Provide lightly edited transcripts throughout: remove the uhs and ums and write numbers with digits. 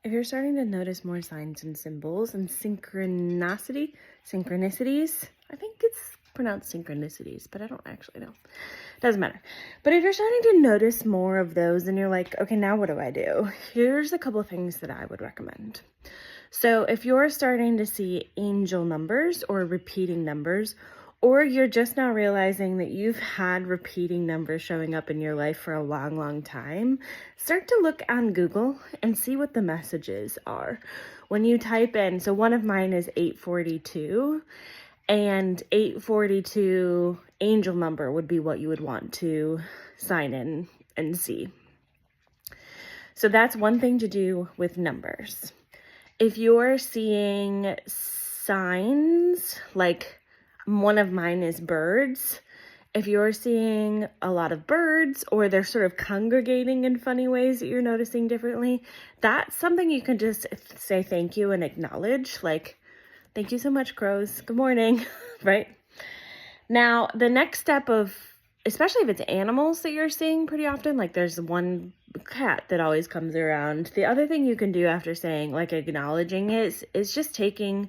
If you're starting to notice more signs and symbols and synchronicities, I think it's pronounced synchronicities, but I don't actually know. Doesn't matter. But if you're starting to notice more of those and you're like, okay, now what do I do? Here's a couple of things that I would recommend. So if you're starting to see angel numbers or repeating numbers, or you're just now realizing that you've had repeating numbers showing up in your life for a long, long time, start to look on Google and see what the messages are. When you type in, so one of mine is 842, and 842 angel number would be what you would want to sign in and see. So that's one thing to do with numbers. If you're seeing signs, like one of mine is birds, if you're seeing a lot of birds or they're sort of congregating in funny ways that you're noticing differently, that's something you can just say thank you and acknowledge, like, thank you so much, crows. Good morning, right? Now, the next step of, especially if it's animals that you're seeing pretty often, like there's one cat that always comes around. The other thing you can do after saying, like acknowledging it, is just taking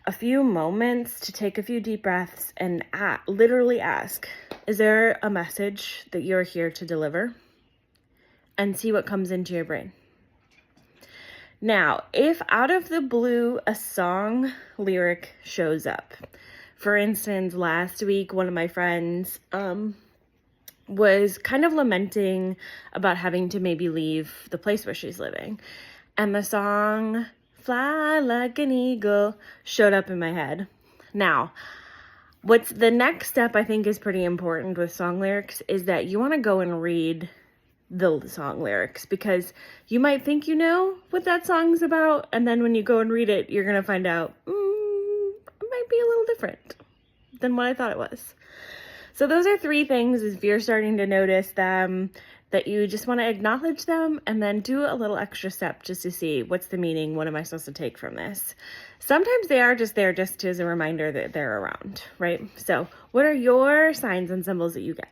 a few moments to take a few deep breaths and literally ask, is there a message that you're here to deliver? And see what comes into your brain. Now, if out of the blue a song lyric shows up, for instance, last week, one of my friends was kind of lamenting about having to maybe leave the place where she's living. And the song, Fly Like an Eagle, showed up in my head. Now, what's the next step I think is pretty important with song lyrics is that you want to go and read the song lyrics, because you might think you know what that song's about, and then when you go and read it, you're going to find out it might be a little different than what I thought it was. So those are three things. If you're starting to notice them, that you just want to acknowledge them and then do a little extra step just to see what's the meaning, what am I supposed to take from this. Sometimes they are just there just as a reminder that they're around, right? So what are your signs and symbols that you get?